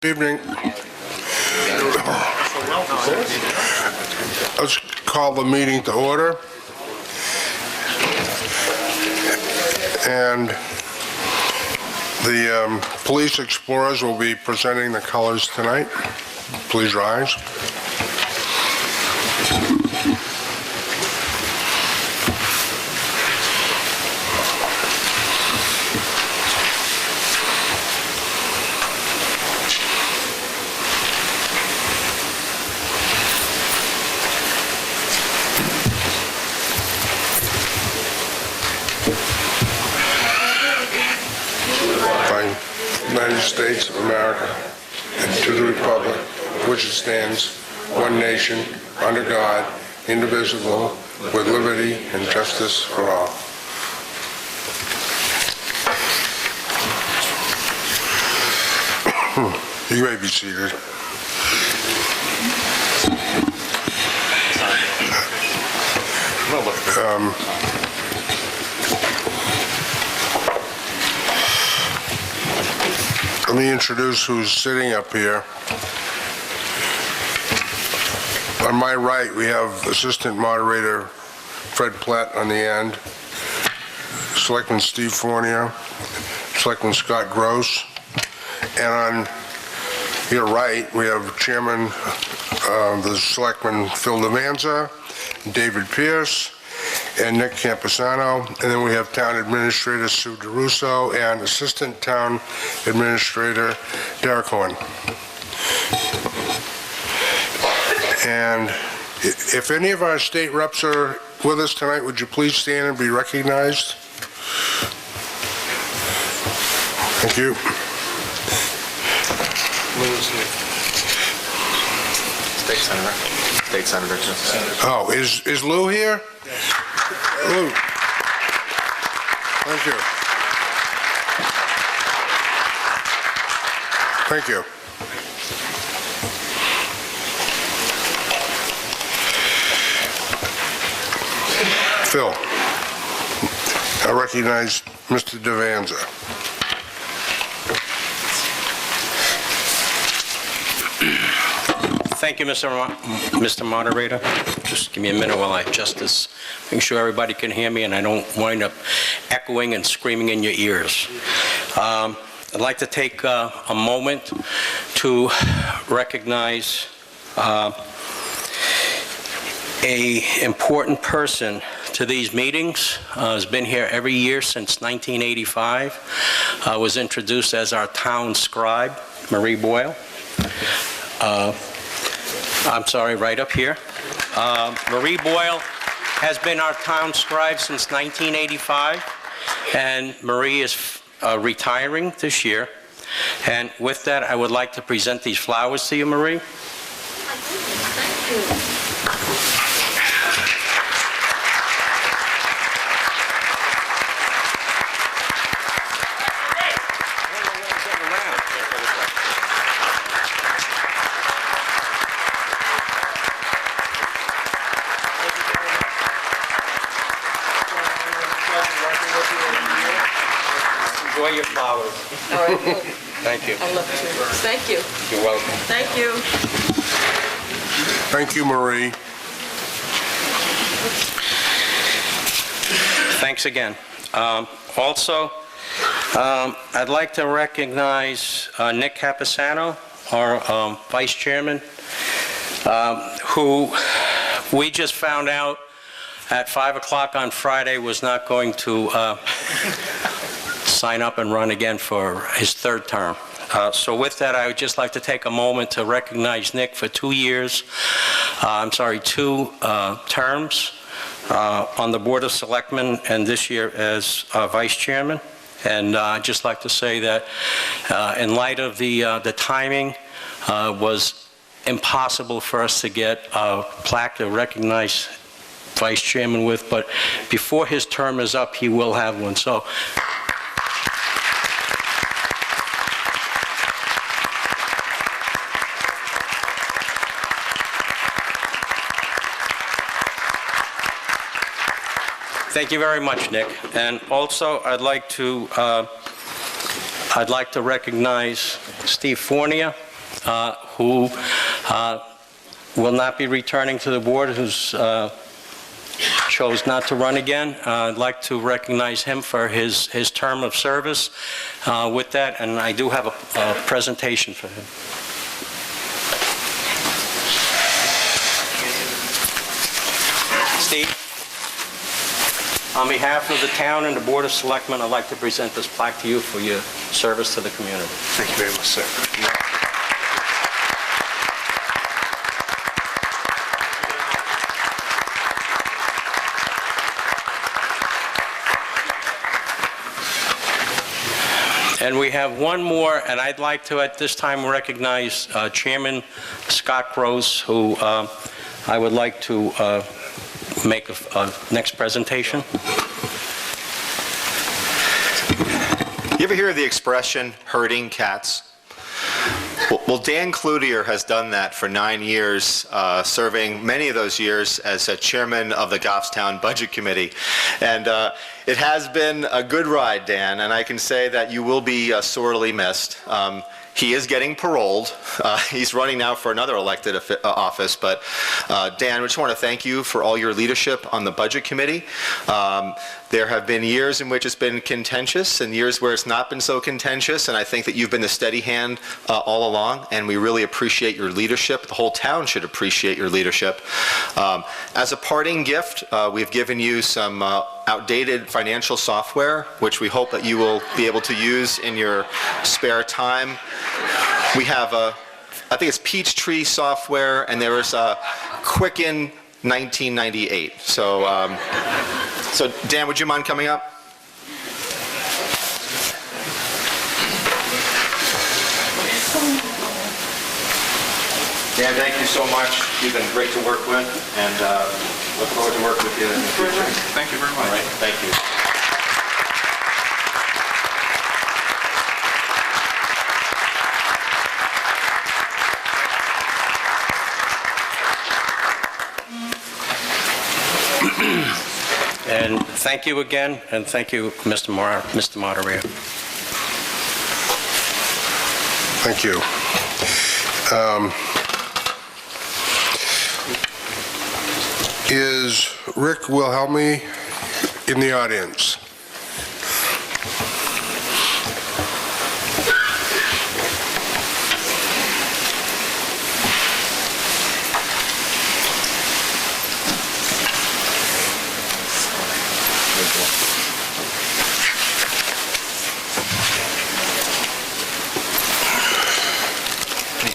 Good evening. Let's call the meeting to order. And the police explorers will be presenting the colors tonight. Please rise. United States of America, and to the republic for which it stands, one nation, under God, indivisible, with liberty and justice for all. You may be seated. Let me introduce who's sitting up here. On my right, we have Assistant Moderator Fred Platt on the end, Selectman Steve Fournier, Selectman Scott Gross, and on your right, we have Chairman the Selectman Phil Devanza, David Pierce, and Nick Camposano, and then we have Town Administrator Sue DeRusso and Assistant Town Administrator Derek Horn. And if any of our state reps are with us tonight, would you please stand and be recognized? Thank you. State Senator. State Senator. Oh, is Lou here? Yes. Lou. Thank you. Thank you. Phil, I recognize Mr. Devanza. Thank you, Mr. Moderator. Just give me a minute while I adjust this. Make sure everybody can hear me and I don't wind up echoing and screaming in your ears. I'd like to take a moment to recognize an important person to these meetings. Has been here every year since 1985. Was introduced as our town scribe, Marie Boyle. I'm sorry, right up here. Marie Boyle has been our town scribe since 1985, and Marie is retiring this year. And with that, I would like to present these flowers to you, Marie. Thank you. Enjoy your flowers. All right, well, Thank you. I'll love to. Thank you. You're welcome. Thank you. Thank you, Marie. Thanks again. Also, I'd like to recognize Nick Camposano, our Vice Chairman, who we just found out at 5 o'clock on Friday was not going to sign up and run again for his third term. So with that, I would just like to take a moment to recognize Nick for 2 years, two terms on the Board of Selectmen, and this year as Vice Chairman. And I'd just like to say that in light of the timing, was impossible for us to get a plaque to recognize Vice Chairman with, but before his term is up, he will have one. So thank you very much, Nick. And also, I'd like to recognize Steve Fournier, who will not be returning to the board, who's chose not to run again. I'd like to recognize him for his term of service with that, and I do have a presentation for him. Steve, on behalf of the town and the Board of Selectmen, I'd like to present this plaque to you for your service to the community. Thank you very much, sir. And we have one more, and I'd like to at this time recognize Chairman Scott Gross, who I would like to make a next presentation. You ever hear the expression, herding cats? Well, Dan Cloutier has done that for 9 years, serving many of those years as chairman of the Goffstown Budget Committee. And it has been a good ride, Dan, and I can say that you will be sorely missed. He is getting paroled. He's running now for another elected office. But Dan, we just want to thank you for all your leadership on the Budget Committee. There have been years in which it's been contentious and years where it's not been so contentious, and I think that you've been the steady hand all along, and we really appreciate your leadership. The whole town should appreciate your leadership. As a parting gift, we've given you some outdated financial software, which we hope that you will be able to use in your spare time. We have I think it's Peachtree software, and there is a Quicken 1998. So Dan, would you mind coming up? Dan, thank you so much. You've been great to work with, and look forward to working with you in the future. Thank you very much. All right, thank you. And thank you again, and thank you, Mr. Moderator. Thank you. Is Rick Wilhelmi in the audience?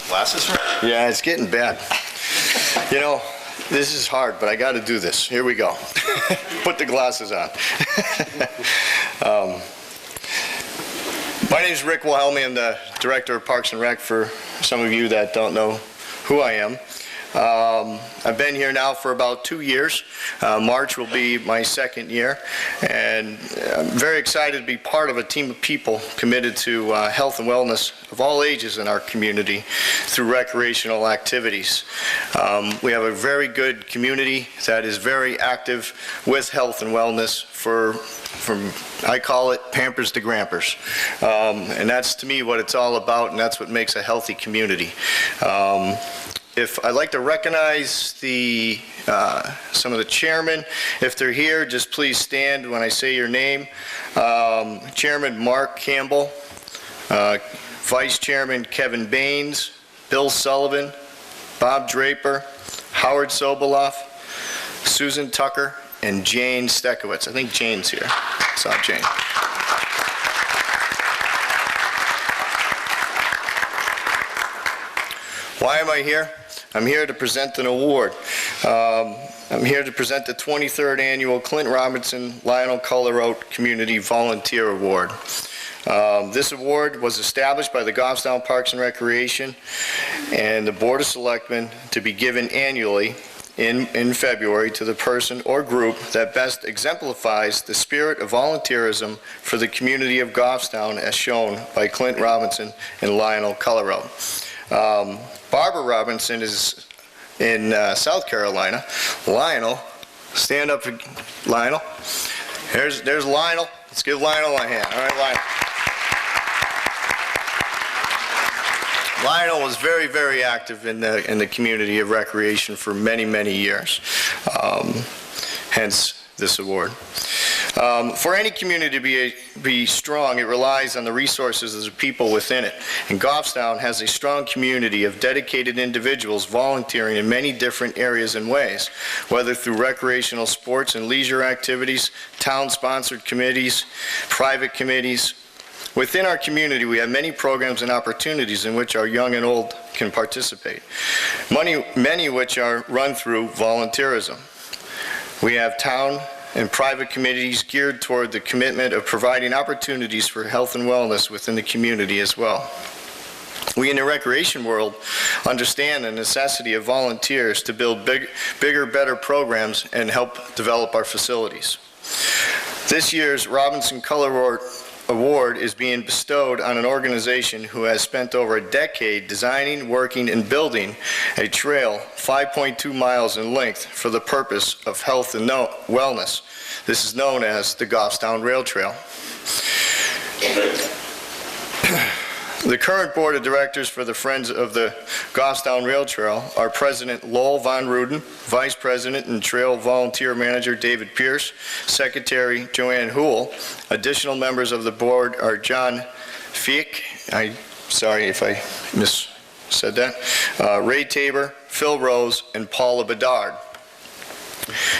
Glasses? Yeah, it's getting bad. You know, this is hard, but I got to do this. Here we go. Put the glasses on. My name is Rick Wilhelmi. I'm the Director of Parks and Rec for some of you that don't know who I am. I've been here now for about 2 years. March will be my second year, and I'm very excited to be part of a team of people committed to health and wellness of all ages in our community through recreational activities. We have a very good community that is very active with health and wellness from I call it Pampers to Grampers. And that's to me what it's all about, and that's what makes a healthy community. If I'd like to recognize some of the chairmen, if they're here, just please stand when I say your name. Chairman Mark Campbell, Vice Chairman Kevin Baines, Bill Sullivan, Bob Draper, Howard Soboloff, Susan Tucker, and Jane Stekowitz. I think Jane's here. I saw Jane. Why am I here? I'm here to present an award. I'm here to present the 23rd Annual Clint Robinson Lionel Colorout Community Volunteer Award. This award was established by the Goffstown Parks and Recreation and the Board of Selectmen to be given annually in February to the person or group that best exemplifies the spirit of volunteerism for the community of Goffstown as shown by Clint Robinson and Lionel Colorout. Barbara Robinson is in South Carolina. Lionel, stand up for Lionel. There's Lionel. Let's give Lionel a hand. All right, Lionel. Lionel was very, very active in the community of recreation for many, many years. Hence this award. For any community to be strong, it relies on the resources of the people within it. And Goffstown has a strong community of dedicated individuals volunteering in many different areas and ways, whether through recreational sports and leisure activities, town-sponsored committees, private committees. Within our community, we have many programs and opportunities in which our young and old can participate, many which are run through volunteerism. We have town and private committees geared toward the commitment of providing opportunities for health and wellness within the community as well. We in the recreation world understand the necessity of volunteers to build bigger, better programs and help develop our facilities. This year's Robinson Color Award is being bestowed on an organization who has spent over a decade designing, working, and building a trail 5.2 miles in length for the purpose of health and wellness. This is known as the Goffstown Rail Trail. The current board of directors for the Friends of the Goffstown Rail Trail are President Lowell Von Ruden, Vice President and Trail Volunteer Manager David Pierce, Secretary Joanne Houle. Additional members of the board are John Fiek, sorry if I missaid that, Ray Tabor, Phil Rose, and Paula Bedard.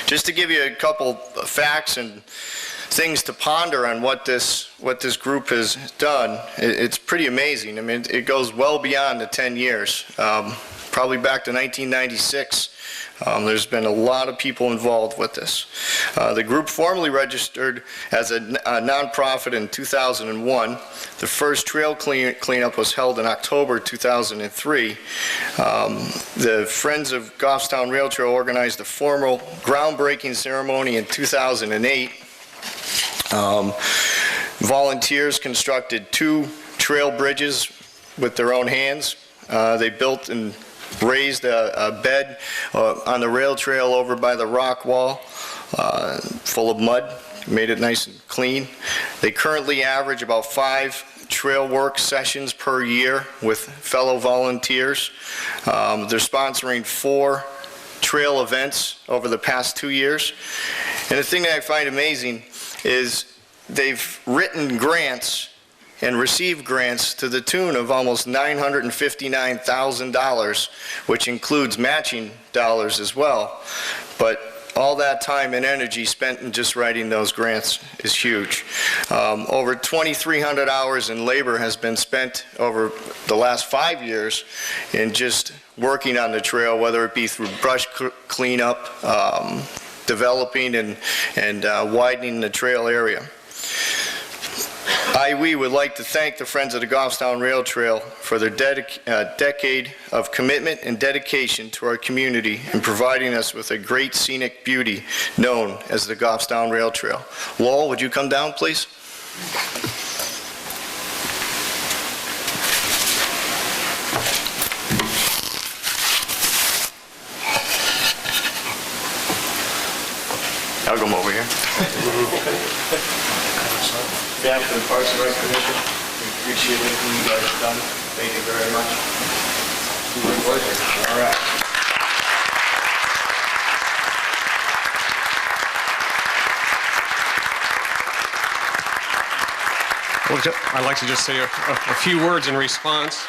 Just to give you a couple facts and things to ponder on what this group has done, it's pretty amazing. I mean, it goes well beyond the 10 years, probably back to 1996. There's been a lot of people involved with this. The group formally registered as a nonprofit in 2001. The first trail cleanup was held in October 2003. The Friends of Goffstown Rail Trail organized a formal groundbreaking ceremony in 2008. Volunteers constructed 2 trail bridges with their own hands. They built and raised a bed on the rail trail over by the rock wall full of mud, made it nice and clean. They currently average about 5 trail work sessions per year with fellow volunteers. They're sponsoring 4 trail events over the past 2 years. And the thing that I find amazing is they've written grants and received grants to the tune of almost $959,000, which includes matching dollars as well. But all that time and energy spent in just writing those grants is huge. Over 2,300 hours in labor has been spent over the last 5 years in just working on the trail, whether it be through brush cleanup, developing and widening the trail area. We would like to thank the Friends of the Goffstown Rail Trail for their decade of commitment and dedication to our community and providing us with a great scenic beauty known as the Goffstown Rail Trail. Lowell, would you come down, please? I'll come over here. Staff of the Parks and Rec Commission, we appreciate everything you guys have done. Thank you very much. My pleasure. All right. I'd like to just say a few words in response.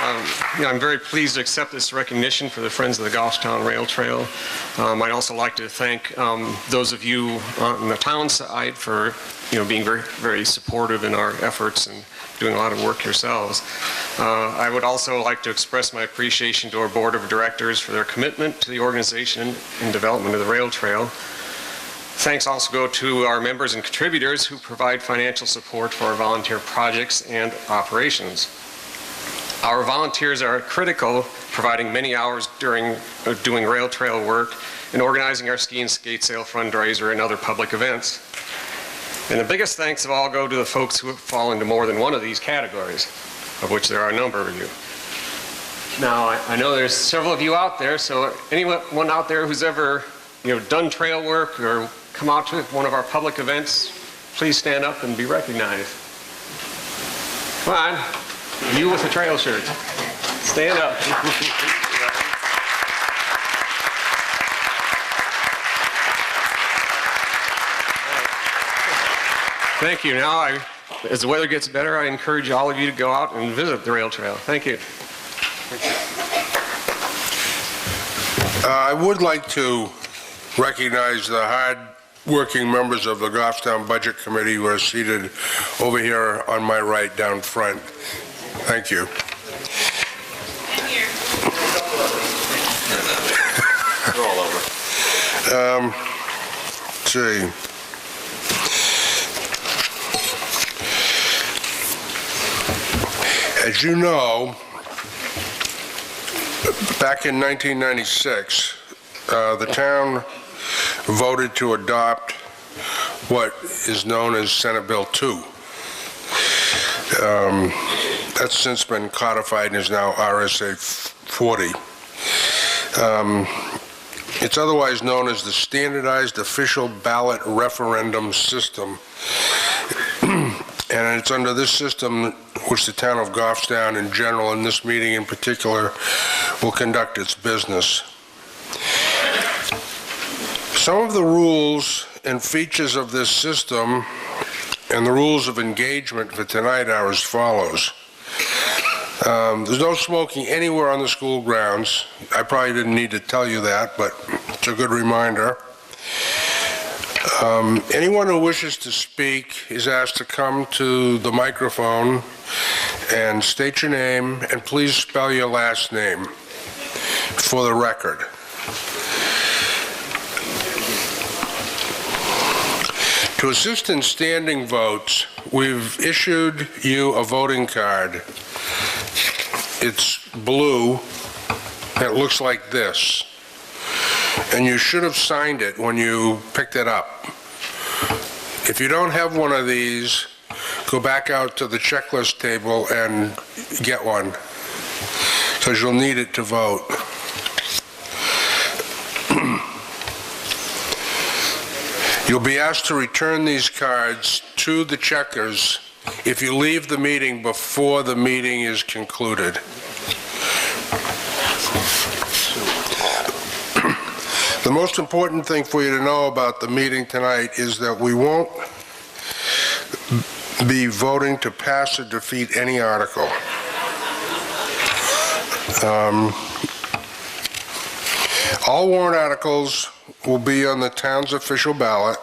I'm very pleased to accept this recognition for the Friends of the Goffstown Rail Trail. I'd also like to thank those of you on the town side for being very, very supportive in our efforts and doing a lot of work yourselves. I would also like to express my appreciation to our board of directors for their commitment to the organization and development of the rail trail. Thanks also go to our members and contributors who provide financial support for our volunteer projects and operations. Our volunteers are critical, providing many hours during doing rail trail work and organizing our ski and skate sale fundraiser and other public events. And the biggest thanks of all go to the folks who fall into more than one of these categories, of which there are a number of you. Now, I know there's several of you out there, so anyone out there who's ever done trail work or come out to one of our public events, please stand up and be recognized. Come on. You with a trail shirt. Stand up. Thank you. Now, as the weather gets better, I encourage all of you to go out and visit the rail trail. Thank you. I would like to recognize the hard-working members of the Goffstown Budget Committee who are seated over here on my right down front. Thank you. They're all over. Let's see. As you know, back in 1996, the town voted to adopt what is known as Senate Bill 2. That's since been codified and is now RSA 40. It's otherwise known as the Standardized Official Ballot Referendum System. And it's under this system which the town of Goffstown in general, and this meeting in particular, will conduct its business. Some of the rules and features of this system and the rules of engagement for tonight are as follows. There's no smoking anywhere on the school grounds. I probably didn't need to tell you that, but it's a good reminder. Anyone who wishes to speak is asked to come to the microphone and state your name, and please spell your last name for the record. To assist in standing votes, we've issued you a voting card. It's blue, and it looks like this. And you should have signed it when you picked it up. If you don't have one of these, go back out to the checklist table and get one, because you'll need it to vote. You'll be asked to return these cards to the checkers if you leave the meeting before the meeting is concluded. The most important thing for you to know about the meeting tonight is that we won't be voting to pass or defeat any article. All warrant articles will be on the town's official ballot.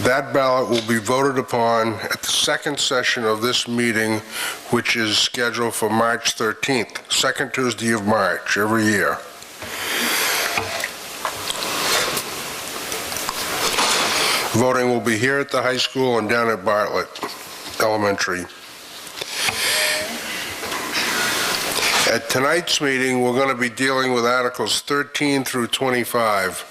That ballot will be voted upon at the second session of this meeting, which is scheduled for March 13th, second Tuesday of March every year. Voting will be here at the high school and down at Bartlett Elementary. At tonight's meeting, we're going to be dealing with Articles 13 through 25.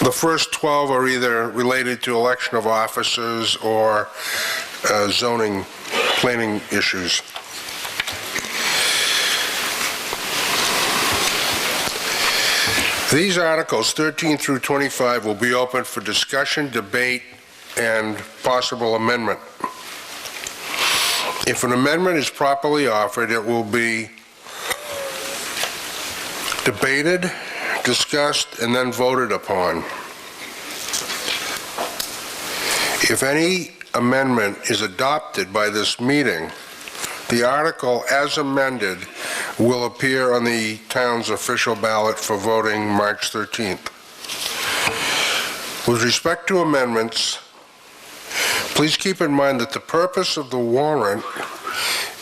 The first 12 are either related to election of officers or zoning, planning issues. These articles, 13 through 25, will be open for discussion, debate, and possible amendment. If an amendment is properly offered, it will be debated, discussed, and then voted upon. If any amendment is adopted by this meeting, the article as amended will appear on the town's official ballot for voting March 13th. With respect to amendments, please keep in mind that the purpose of the warrant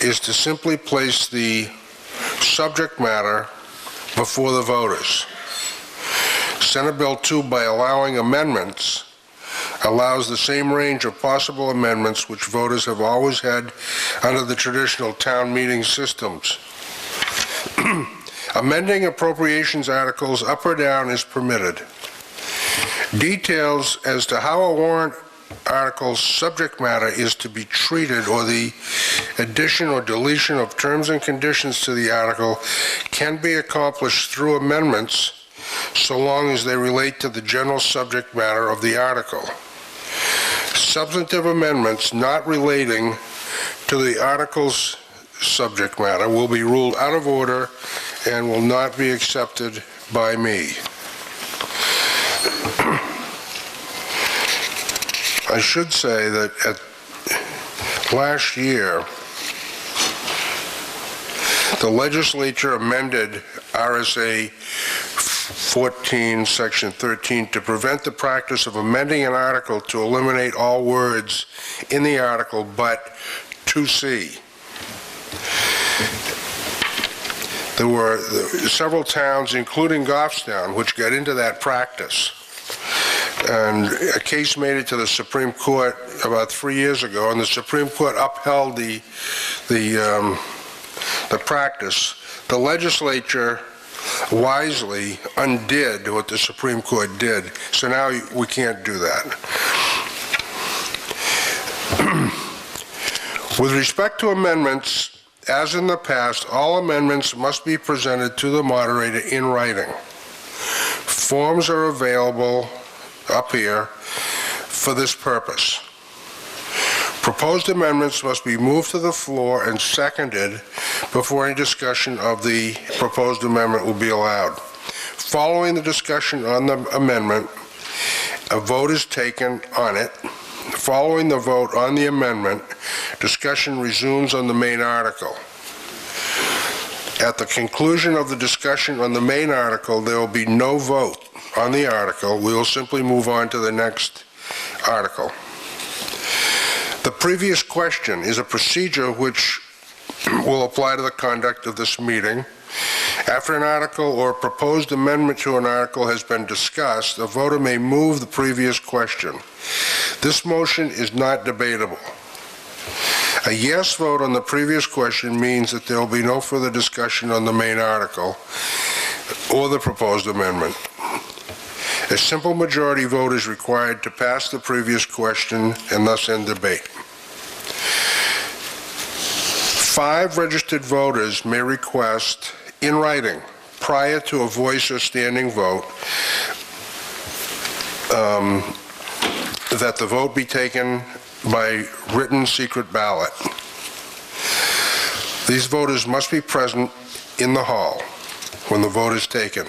is to simply place the subject matter before the voters. Senate Bill 2, by allowing amendments, allows the same range of possible amendments which voters have always had under the traditional town meeting systems. Amending appropriations articles up or down is permitted. Details as to how a warrant article's subject matter is to be treated, or the addition or deletion of terms and conditions to the article, can be accomplished through amendments so long as they relate to the general subject matter of the article. Substantive amendments not relating to the article's subject matter will be ruled out of order and will not be accepted by me. I should say that at last year, the legislature amended RSA 14, Section 13, to prevent the practice of amending an article to eliminate all words in the article but 2C. There were several towns, including Goffstown, which got into that practice. And a case made it to the Supreme Court about 3 years ago, and the Supreme Court upheld the practice. The legislature wisely undid what the Supreme Court did, so now we can't do that. With respect to amendments, as in the past, all amendments must be presented to the moderator in writing. Forms are available up here for this purpose. Proposed amendments must be moved to the floor and seconded before any discussion of the proposed amendment will be allowed. Following the discussion on the amendment, a vote is taken on it. Following the vote on the amendment, discussion resumes on the main article. At the conclusion of the discussion on the main article, there will be no vote on the article. We will simply move on to the next article. The previous question is a procedure which will apply to the conduct of this meeting. After an article or a proposed amendment to an article has been discussed, a voter may move the previous question. This motion is not debatable. A yes vote on the previous question means that there will be no further discussion on the main article or the proposed amendment. A simple majority vote is required to pass the previous question and thus end debate. 5 registered voters may request in writing, prior to a voice or standing vote, that the vote be taken by written secret ballot. These voters must be present in the hall when the vote is taken.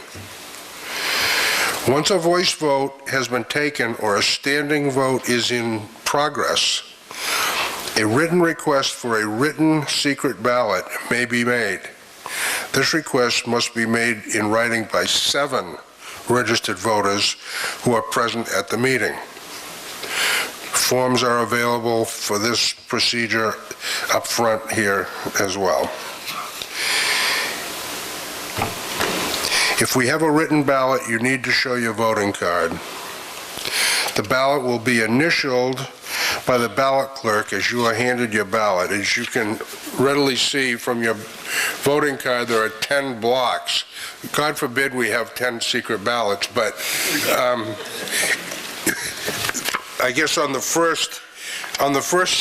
Once a voice vote has been taken or a standing vote is in progress, a written request for a written secret ballot may be made. This request must be made in writing by 7 registered voters who are present at the meeting. Forms are available for this procedure up front here as well. If we have a written ballot, you need to show your voting card. The ballot will be initialed by the ballot clerk as you are handed your ballot. As you can readily see from your voting card, there are 10 blocks. God forbid we have 10 secret ballots, but I guess on the first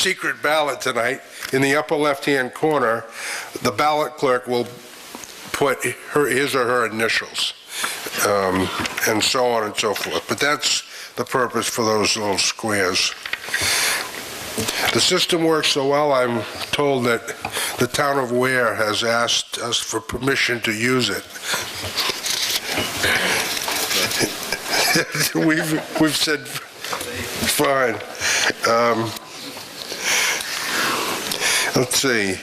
secret ballot tonight, in the upper left-hand corner, the ballot clerk will put his or her initials, and so on and so forth. But that's the purpose for those little squares. The system works so well, I'm told that the town of Ware has asked us for permission to use it. We've said, fine. Let's see.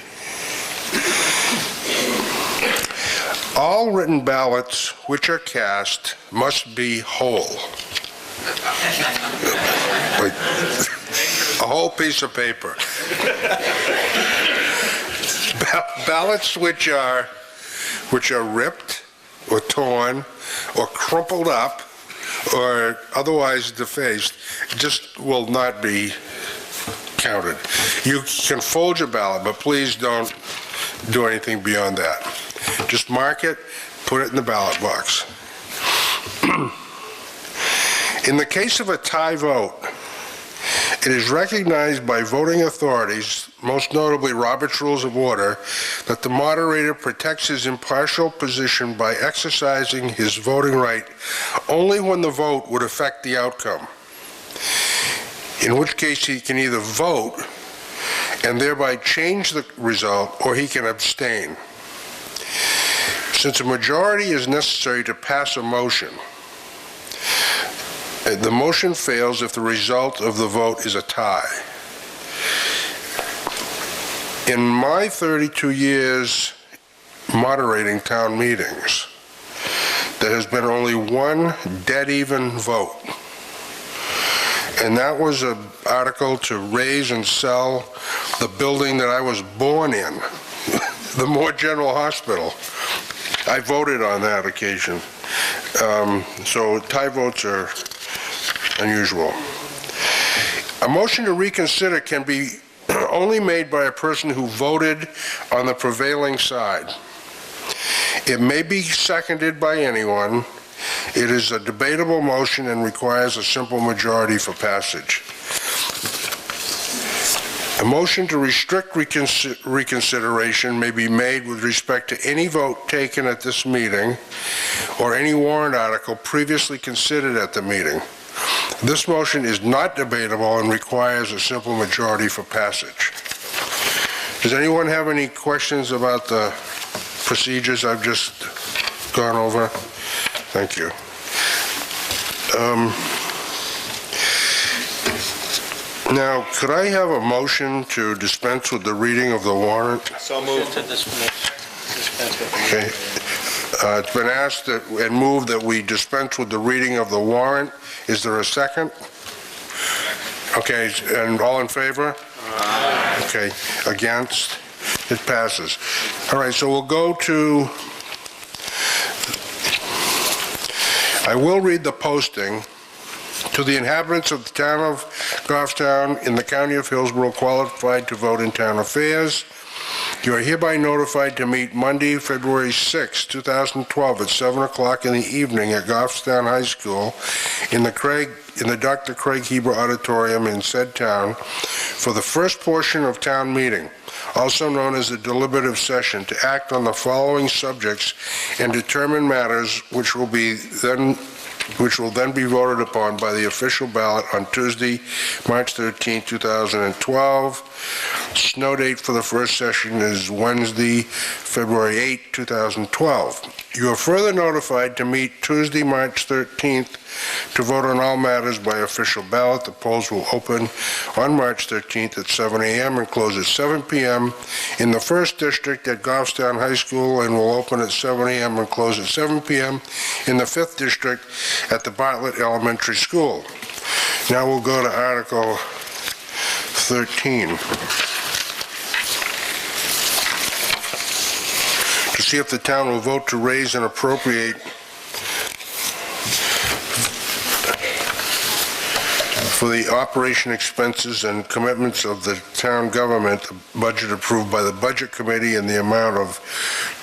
All written ballots which are cast must be whole. Like a whole piece of paper. Ballots which are ripped or torn or crumpled up or otherwise defaced just will not be counted. You can fold your ballot, but please don't do anything beyond that. Just mark it, put it in the ballot box. In the case of a tie vote, it is recognized by voting authorities, most notably Robert's Rules of Order, that the moderator protects his impartial position by exercising his voting right only when the vote would affect the outcome, in which case he can either vote and thereby change the result, or he can abstain. Since a majority is necessary to pass a motion, the motion fails if the result of the vote is a tie. In my 32 years moderating town meetings, there has been only one dead-even vote, and that was an article to raise and sell the building that I was born in, the Moore General Hospital. I voted on that occasion. So tie votes are unusual. A motion to reconsider can be only made by a person who voted on the prevailing side. It may be seconded by anyone. It is a debatable motion and requires a simple majority for passage. A motion to restrict reconsideration may be made with respect to any vote taken at this meeting or any warrant article previously considered at the meeting. This motion is not debatable and requires a simple majority for passage. Does anyone have any questions about the procedures I've just gone over? Thank you. Now, could I have a motion to dispense with the reading of the warrant? So moved. Okay. It's been asked and moved that we dispense with the reading of the warrant. Is there a second? Okay, and all in favor? Aye. Okay, against? It passes. All right, so we'll go to, I will read the posting. To the inhabitants of the town of Goffstown in the county of Hillsborough qualified to vote in town affairs, you are hereby notified to meet Monday, February 6, 2012 at 7 o'clock in the evening at Goffstown High School in the Dr. Craig Heber Auditorium in said town for the first portion of town meeting, also known as the deliberative session, to act on the following subjects and determine matters which will then be voted upon by the official ballot on Tuesday, March 13, 2012. Snow date for the first session is Wednesday, February 8, 2012. You are further notified to meet Tuesday, March 13th to vote on all matters by official ballot. The polls will open on March 13th at 7 a.m. and close at 7 p.m. in the 1st District at Goffstown High School, and will open at 7 a.m. and close at 7 p.m. in the 5th District at the Bartlett Elementary School. Now we'll go to Article 13. To see if the town will vote to raise and appropriate for the operation expenses and commitments of the town government, the budget approved by the Budget Committee in the amount of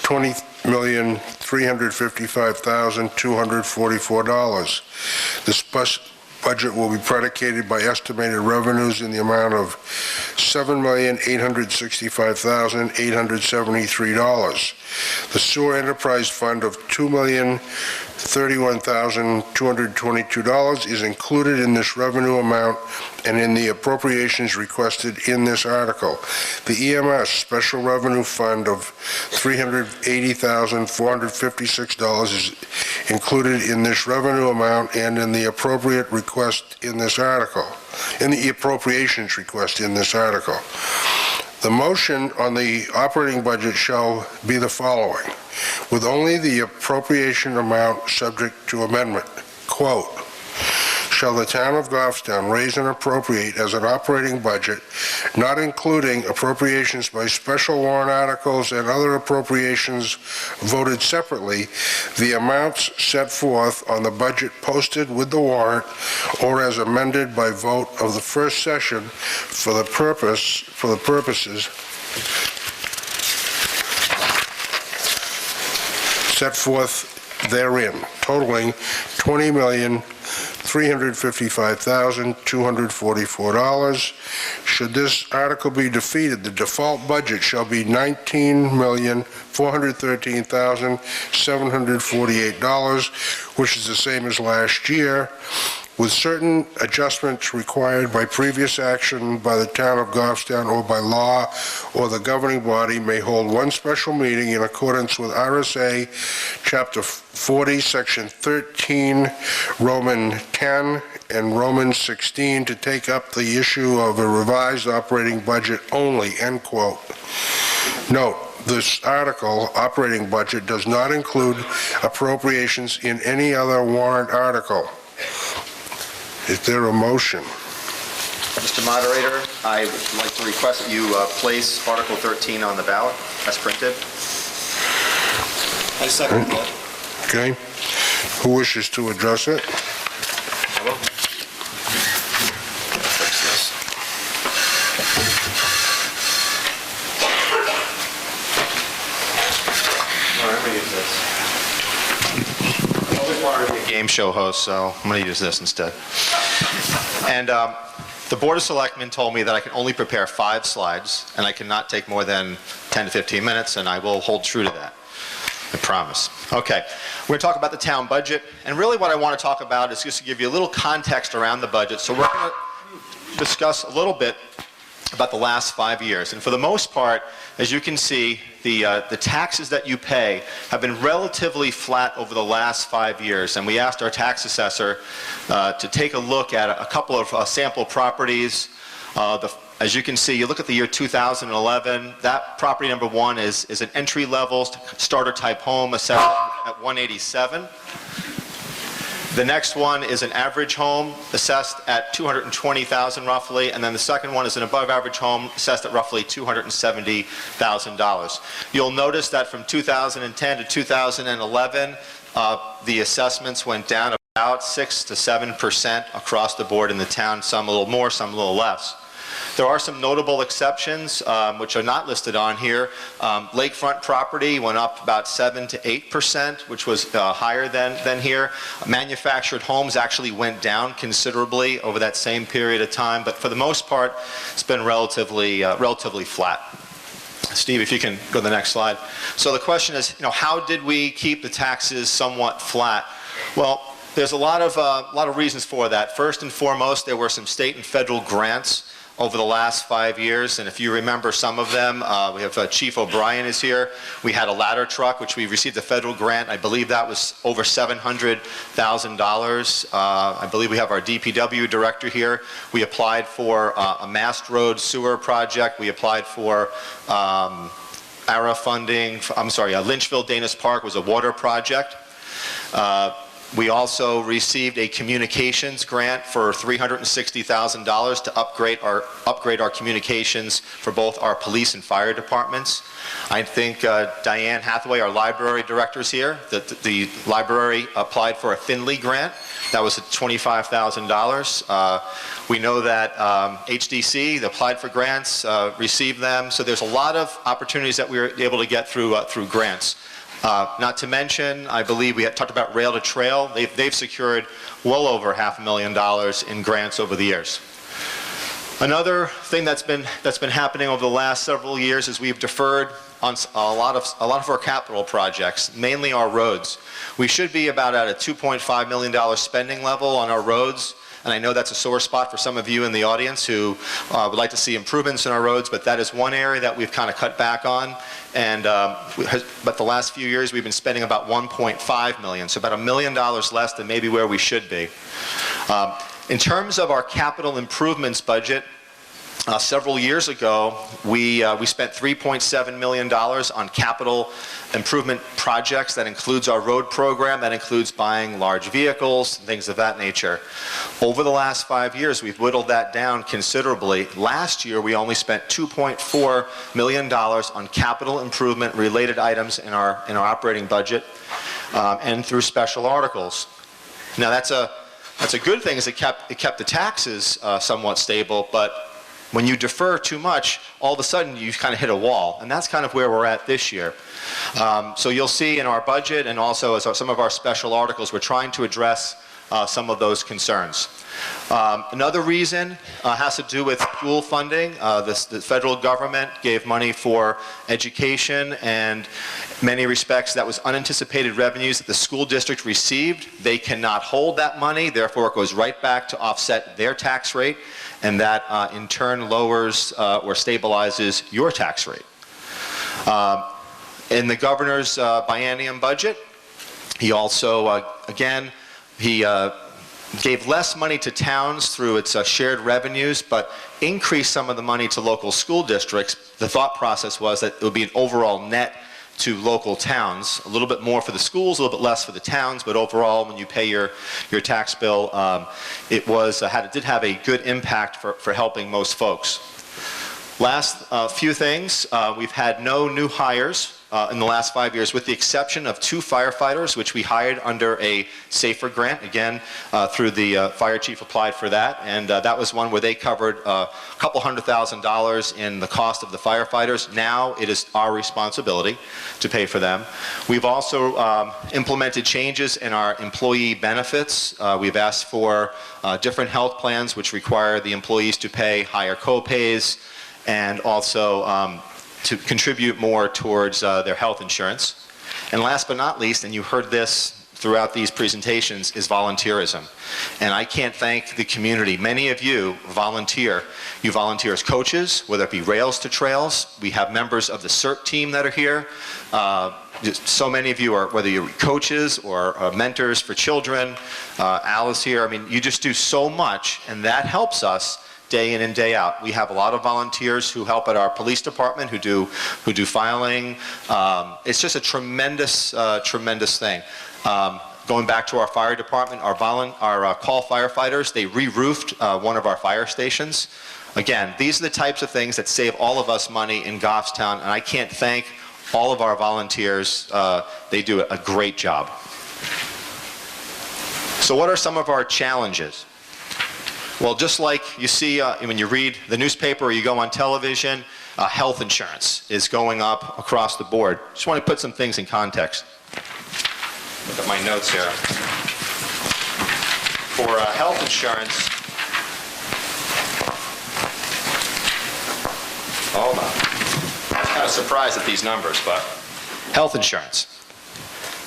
$20,355,244. This budget will be predicated by estimated revenues in the amount of $7,865,873. The Sewer Enterprise Fund of $2,031,222 is included in this revenue amount and in the appropriations requested in this article. The EMS Special Revenue Fund of $380,456 is included in this revenue amount and in the appropriate request in this article, in the appropriations request in this article. The motion on the operating budget shall be the following, with only the appropriation amount subject to amendment. Quote, shall the town of Goffstown raise and appropriate as an operating budget, not including appropriations by special warrant articles and other appropriations voted separately, the amounts set forth on the budget posted with the warrant or as amended by vote of the first session for the purposes set forth therein, totaling $20,355,244. Should this article be defeated, the default budget shall be $19,413,748, which is the same as last year. with certain adjustments required by previous action by the town of Goffstown or by law or the governing body, may hold one special meeting in accordance with RSA Chapter 40, Section 13, Roman 10, and Roman 16 to take up the issue of a revised operating budget only, end quote. Note, this article, operating budget, does not include appropriations in any other warrant article. Is there a motion? Mr. Moderator, I would like to request that you place Article 13 on the ballot as printed. I second that. Okay. Who wishes to address it? I will. Fix this. All right, I'm going to use this. I always wanted to be a game show host, so I'm going to use this instead. And the Board of Selectmen told me that I can only prepare 5 slides, and I cannot take more than 10 to 15 minutes, and I will hold true to that. I promise. Okay, we're going to talk about the town budget, and really what I want to talk about is just to give you a little context around the budget. So we're going to discuss a little bit about the last 5 years. And for the most part, as you can see, the taxes that you pay have been relatively flat over the last 5 years. And we asked our tax assessor to take a look at a couple of sample properties. As you can see, you look at the year 2011, that property number 1 is an entry-level starter-type home assessed at 187. The next one is an average home assessed at $220,000 roughly, and then the second one is an above-average home assessed at roughly $270,000. You'll notice that from 2010 to 2011, the assessments went down about 6 to 7% across the board in the town, some a little more, some a little less. There are some notable exceptions, which are not listed on here. Lakefront property went up about 7 to 8%, which was higher than here. Manufactured homes actually went down considerably over that same period of time, but for the most part, it's been relatively flat. Steve, if you can go to the next slide. So the question is, how did we keep the taxes somewhat flat? Well, there's a lot of reasons for that. First and foremost, there were some state and federal grants over the last 5 years, and if you remember some of them, we have Chief O'Brien is here. We had a ladder truck, which we received a federal grant. I believe that was over $700,000. I believe we have our DPW director here. We applied for a Mast Road sewer project. We applied for ARA funding. Lynchville Danis Park was a water project. We also received a communications grant for $360,000 to upgrade our communications for both our police and fire departments. I think Diane Hathaway, our library director, is here. The library applied for a Finley grant. That was at $25,000. We know that HDC applied for grants, received them. So there's a lot of opportunities that we were able to get through grants. Not to mention, I believe we had talked about Rail to Trail. They've secured well over $500,000 in grants over the years. Another thing that's been happening over the last several years is we've deferred on a lot of our capital projects, mainly our roads. We should be about at a $2.5 million spending level on our roads. And I know that's a sore spot for some of you in the audience who would like to see improvements in our roads, but that is one area that we've kind of cut back on. And but the last few years we've been spending about $1.5 million, so about $1 million less than maybe where we should be. In terms of our capital improvements budget, several years ago, we spent $3.7 million on capital improvement projects. That includes our road program. That includes buying large vehicles, things of that nature. Over the last 5 years, we've whittled that down considerably. Last year, we only spent $2.4 million on capital improvement related items in our operating budget and through special articles. Now, that's a good thing, is it kept the taxes somewhat stable, but when you defer too much, all of a sudden you kind of hit a wall, and that's kind of where we're at this year. So you'll see in our budget and also as some of our special articles, we're trying to address some of those concerns. Another reason has to do with fuel funding. The federal government gave money for education, and in many respects that was unanticipated revenues that the school district received. They cannot hold that money, therefore it goes right back to offset their tax rate, and that in turn lowers or stabilizes your tax rate. In the governor's biennium budget, he also, he gave less money to towns through its shared revenues, but increased some of the money to local school districts. The thought process was that it would be an overall net to local towns, a little bit more for the schools, a little bit less for the towns, but overall, when you pay your tax bill, it did have a good impact for helping most folks. Last few things, we've had no new hires in the last 5 years, with the exception of 2 firefighters, which we hired under a SAFER grant, again, through the fire chief applied for that, and that was one where they covered a couple $100,000 in the cost of the firefighters. Now it is our responsibility to pay for them. We've also implemented changes in our employee benefits. We've asked for different health plans which require the employees to pay higher co-pays, and also to contribute more towards their health insurance. And last but not least, and you heard this throughout these presentations, is volunteerism. And I can't thank the community. Many of you volunteer. You volunteer as coaches, whether it be Rails to Trails. We have members of the CERT team that are here. So many of you are, whether you're coaches or mentors for children. Al is here. I mean, you just do so much, and that helps us day in and day out. We have a lot of volunteers who help at our police department, who do filing. It's just a tremendous, tremendous thing. Going back to our fire department, our call firefighters, they re-roofed one of our fire stations. Again, these are the types of things that save all of us money in Goffstown, and I can't thank all of our volunteers. They do a great job. So what are some of our challenges? Well, just like you see when you read the newspaper or you go on television, health insurance is going up across the board. Just want to put some things in context. Look at my notes here. For health insurance, hold on. I was kind of surprised at these numbers, but health insurance.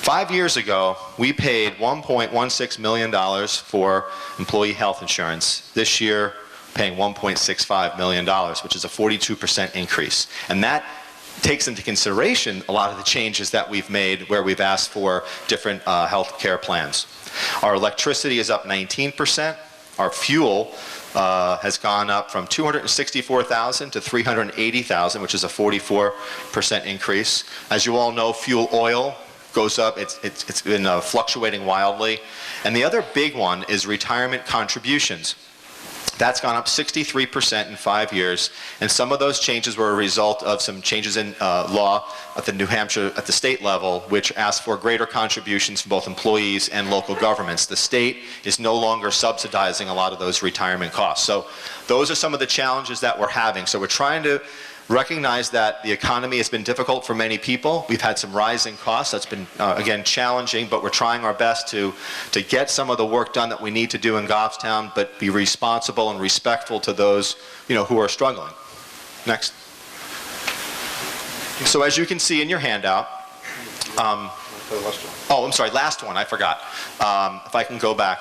5 years ago, we paid $1.16 million for employee health insurance. This year, paying $1.65 million, which is a 42% increase. And that takes into consideration a lot of the changes that we've made where we've asked for different health care plans. Our electricity is up 19%. Our fuel has gone up from $264,000 to $380,000, which is a 44% increase. As you all know, fuel oil goes up. It's been fluctuating wildly. And the other big one is retirement contributions. That's gone up 63% in 5 years, and some of those changes were a result of some changes in law at the New Hampshire, at the state level, which asked for greater contributions from both employees and local governments. The state is no longer subsidizing a lot of those retirement costs. So those are some of the challenges that we're having. So we're trying to recognize that the economy has been difficult for many people. We've had some rising costs. That's been, again, challenging, but we're trying our best to get some of the work done that we need to do in Goffstown, but be responsible and respectful to those, who are struggling. Next. So as you can see in your handout, I'm sorry, last one, I forgot. If I can go back.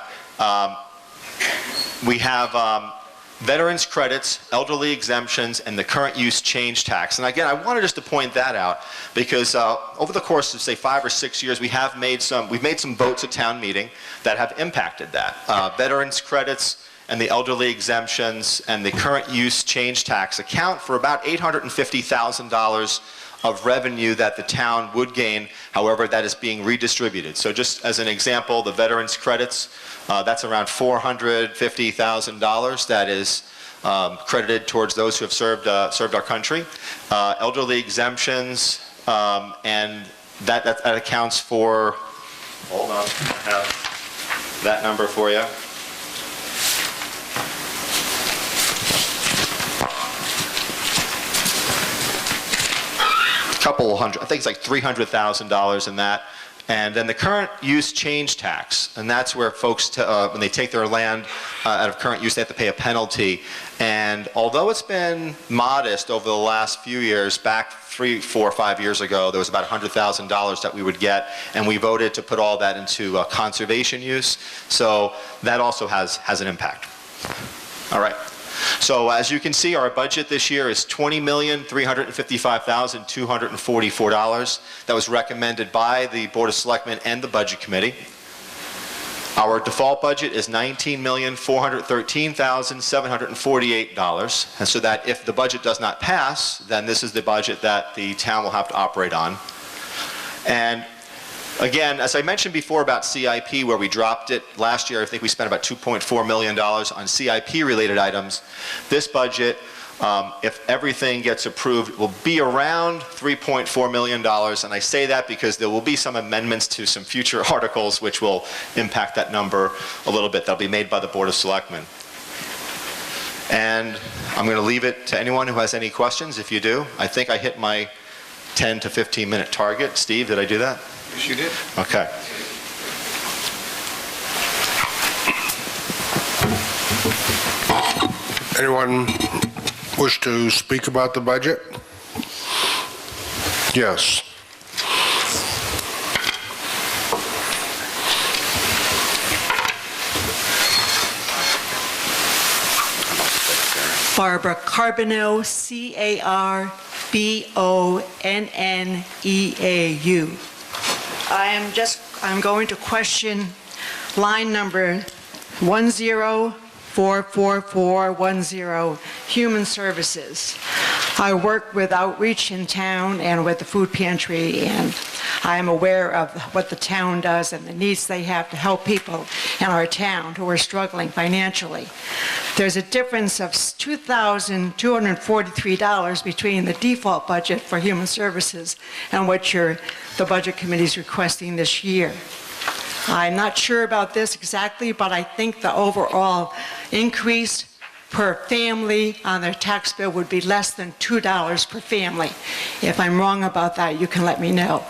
We have veterans credits, elderly exemptions, and the current use change tax. And again, I wanted just to point that out because over the course of, say, 5 or 6 years, we've made some votes at town meeting that have impacted that. Veterans credits and the elderly exemptions and the current use change tax account for about $850,000 of revenue that the town would gain. However, that is being redistributed. So just as an example, the veterans credits, that's around $450,000 that is credited towards those who have served our country. Elderly exemptions, and that accounts for, hold on, I have that number for you. Couple hundred, I think it's like $300,000 in that. And then the current use change tax, and that's where folks, when they take their land out of current use, they have to pay a penalty. And although it's been modest over the last few years, back 3, 4, 5 years ago, there was about $100,000 that we would get, and we voted to put all that into conservation use. So that also has an impact. All right. So as you can see, our budget this year is $20,355,244. That was recommended by the Board of Selectmen and the Budget Committee. Our default budget is $19,413,748. And so that if the budget does not pass, then this is the budget that the town will have to operate on. And again, as I mentioned before about CIP, where we dropped it last year, I think we spent about $2.4 million on CIP-related items. This budget, if everything gets approved, will be around $3.4 million. And I say that because there will be some amendments to some future articles which will impact that number a little bit. They'll be made by the Board of Selectmen. And I'm going to leave it to anyone who has any questions. If you do, I think I hit my 10 to 15 minute target. Steve, did I do that? Yes, you did. Okay. Anyone wish to speak about the budget? Yes. Barbara Carbonneau, C-A-R-B-O-N-N-E-A-U. I'm going to question line number 1044410, Human Services. I work with outreach in town and with the food pantry, and I am aware of what the town does and the needs they have to help people in our town who are struggling financially. There's a difference of $2,243 between the default budget for Human Services and what the Budget Committee is requesting this year. I'm not sure about this exactly, but I think the overall increase per family on their tax bill would be less than $2 per family. If I'm wrong about that, you can let me know.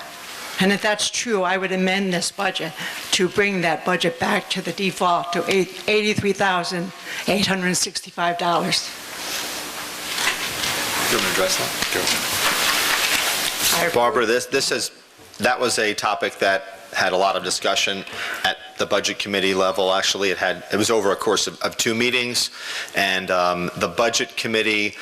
And if that's true, I would amend this budget to bring that budget back to the default to $83,865. Do you want to address that? Barbara, that was a topic that had a lot of discussion at the Budget Committee level. Actually, it was over a course of 2 meetings, and the Budget Committee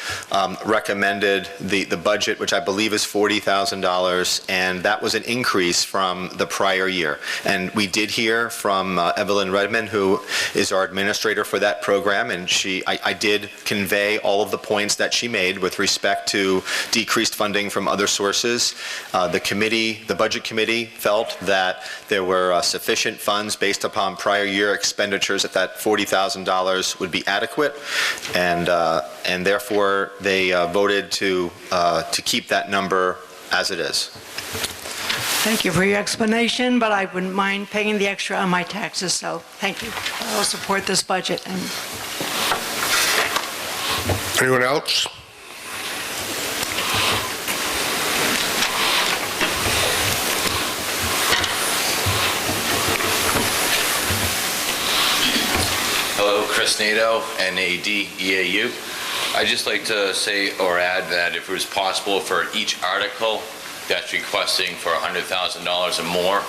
recommended the budget, which I believe is $40,000, and that was an increase from the prior year. And we did hear from Evelyn Redmond, who is our administrator for that program, and I did convey all of the points that she made with respect to decreased funding from other sources. The Budget Committee felt that there were sufficient funds based upon prior year expenditures that $40,000 would be adequate, and therefore they voted to keep that number as it is. Thank you for your explanation, but I wouldn't mind paying the extra on my taxes, so thank you. I will support this budget. Anyone else? Hello, Chris Nadeau, N-A-D-E-A-U. I'd just like to say or add that if it was possible for each article that's requesting for $100,000 or more,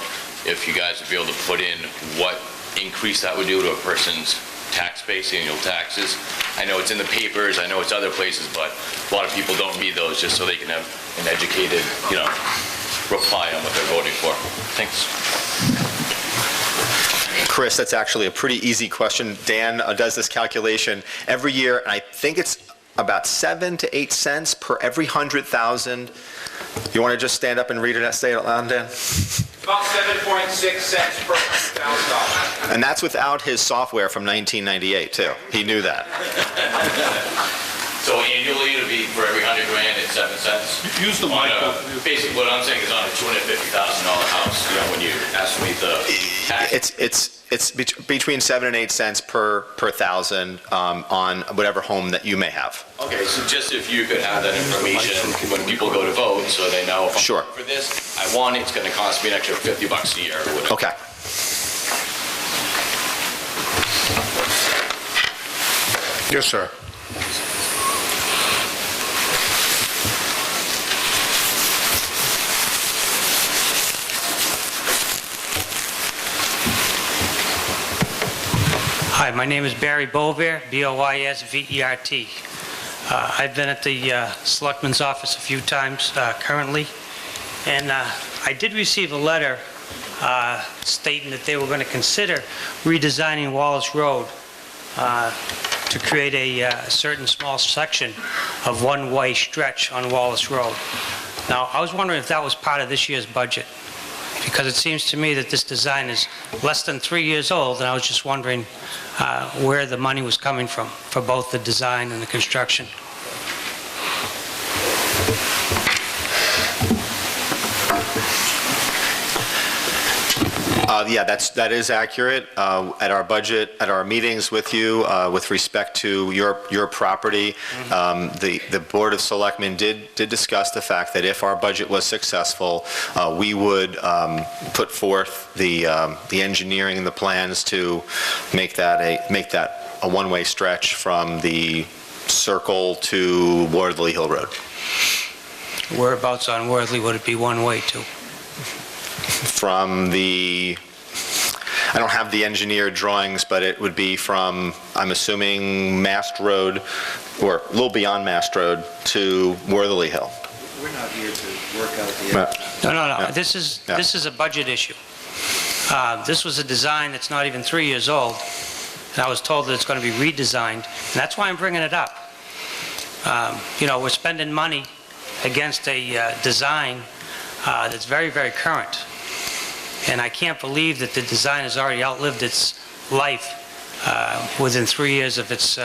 if you guys would be able to put in what increase that would do to a person's tax base, annual taxes. I know it's in the papers, I know it's other places, but a lot of people don't read those just so they can have an educated, reply on what they're voting for. Thanks. Chris, that's actually a pretty easy question. Dan does this calculation every year, and I think it's about 7 to 8 cents per every 100,000. You want to just stand up and read it, say it out loud, Dan? About 7.6 cents per $100,000. And that's without his software from 1998, too. He knew that. So annually, it'll be for every 100 grand, it's 7 cents. Use the mic. Basically, what I'm saying is on a $250,000 house, when you estimate the tax. It's between 7 and 8 cents per thousand on whatever home that you may have. Okay, so just if you could have that information when people go to vote, so they know if I'm Sure. voting for this, I I want it, it's going to cost me an extra $50 a year or whatever. Okay. Yes, sir. Hi, my name is Barry Bovier, B-O-Y-S-V-E-R-T. I've been at the Selectman's office a few times currently, and I did receive a letter stating that they were going to consider redesigning Wallace Road to create a certain small section of one-way stretch on Wallace Road. Now, I was wondering if that was part of this year's budget, because it seems to me that this design is less than 3 years old, and I was just wondering where the money was coming from for both the design and the construction. Yeah, that is accurate. At our budget, at our meetings with you, with respect to your property, the Board of Selectmen did discuss the fact that if our budget was successful, we would put forth the engineering and the plans to make that a one-way stretch from the circle to Worthley Hill Road. Whereabouts on Worthley would it be one-way to? From the, I don't have the engineered drawings, but it would be from, I'm assuming, Mast Road, or a little beyond Mast Road, to Worthley Hill. We're not here to work out the... No. Yeah. This is a budget issue. This was a design that's not even 3 years old, and I was told that it's going to be redesigned, and that's why I'm bringing it up. We're spending money against a design that's very, very current. And I can't believe that the design has already outlived its life within 3 years of its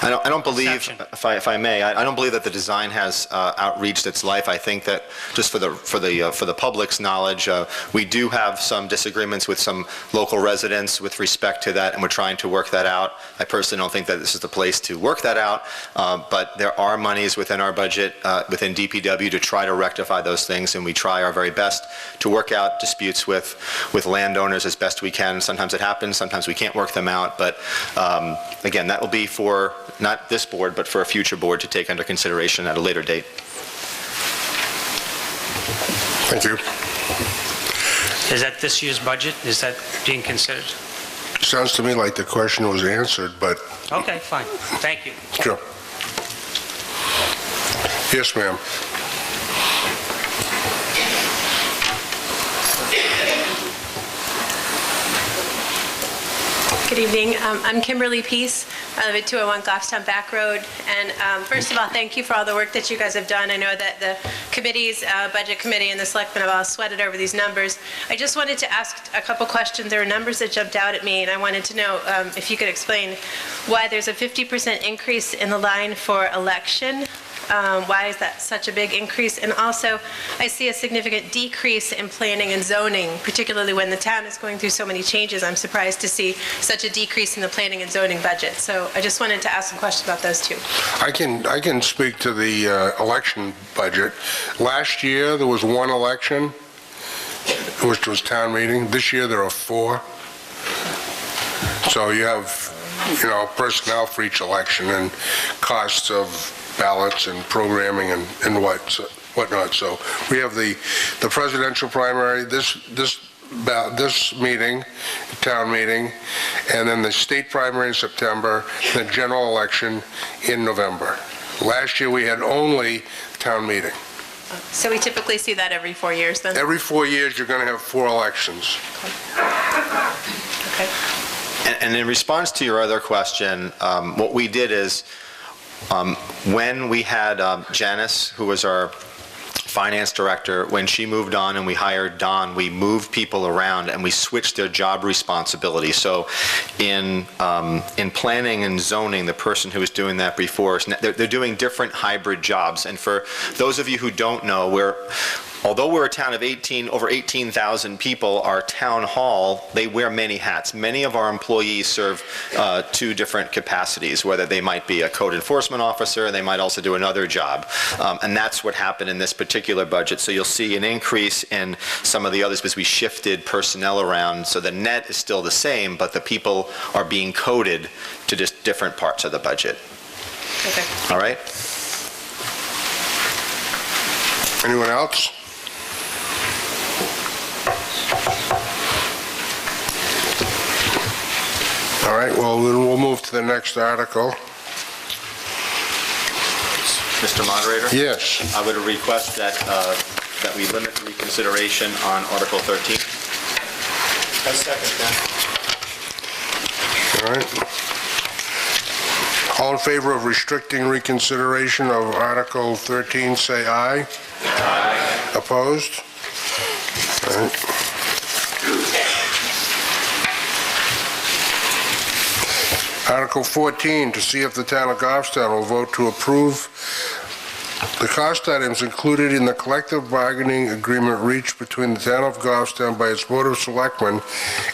I don't believe, Exception. if I may, I don't believe that the design has outreached its life. I think that just for the public's knowledge, we do have some disagreements with some local residents with respect to that, and we're trying to work that out. I personally don't think that this is the place to work that out, but there are monies within our budget, within DPW, to try to rectify those things, and we try our very best to work out disputes with landowners as best we can. Sometimes it happens, sometimes we can't work them out, but again, that will be for not this board, but for a future board to take under consideration at a later date. Thank you. Is that this year's budget? Is that being considered? Sounds to me like the question was answered, but Okay, fine. Thank you. sure. Yes, ma'am. Good evening. I'm Kimberly Peace. I live at 201 Goffstown Back Road. And first of all, thank you for all the work that you guys have done. I know that the committees, Budget Committee and the Selectmen have all sweated over these numbers. I just wanted to ask a couple questions. There were numbers that jumped out at me, and I wanted to know if you could explain why there's a 50% increase in the line for election. Why is that such a big increase? And also, I see a significant decrease in planning and zoning, particularly when the town is going through so many changes. I'm surprised to see such a decrease in the planning and zoning budget. So I just wanted to ask some questions about those two. I can speak to the election budget. Last year, there was one election, which was town meeting. This year, there are 4. So you have, personnel for each election and costs of ballots and programming and whatnot. So we have the presidential primary, this meeting, town meeting, and then the state primary in September, the general election in November. Last year, we had only town meeting. So we typically see that every 4 years then? Every 4 years, you're going to have 4 elections. Okay. And in response to your other question, what we did is, when we had Janice, who was our finance director, when she moved on and we hired Don, we moved people around and we switched their job responsibility. So in planning and zoning, the person who was doing that before, they're doing different hybrid jobs. And for those of you who don't know, although we're a town of over 18,000 people, our town hall, they wear many hats. Many of our employees serve two different capacities, whether they might be a code enforcement officer, they might also do another job. And that's what happened in this particular budget. So you'll see an increase in some of the others because we shifted personnel around. So the net is still the same, but the people are being coded to just different parts of the budget. Okay. All right? Anyone else? All right, well, then we'll move to the next article. Mr. Moderator? Yes. I would request that, that we limit the reconsideration on Article 13. I second that. All right. All in favor of restricting reconsideration of Article 13, say aye. Aye. Opposed? All right. Article 14, to see if the town of Goffstown will vote to approve the cost items included in the collective bargaining agreement reached between the town of Goffstown by its Board of Selectmen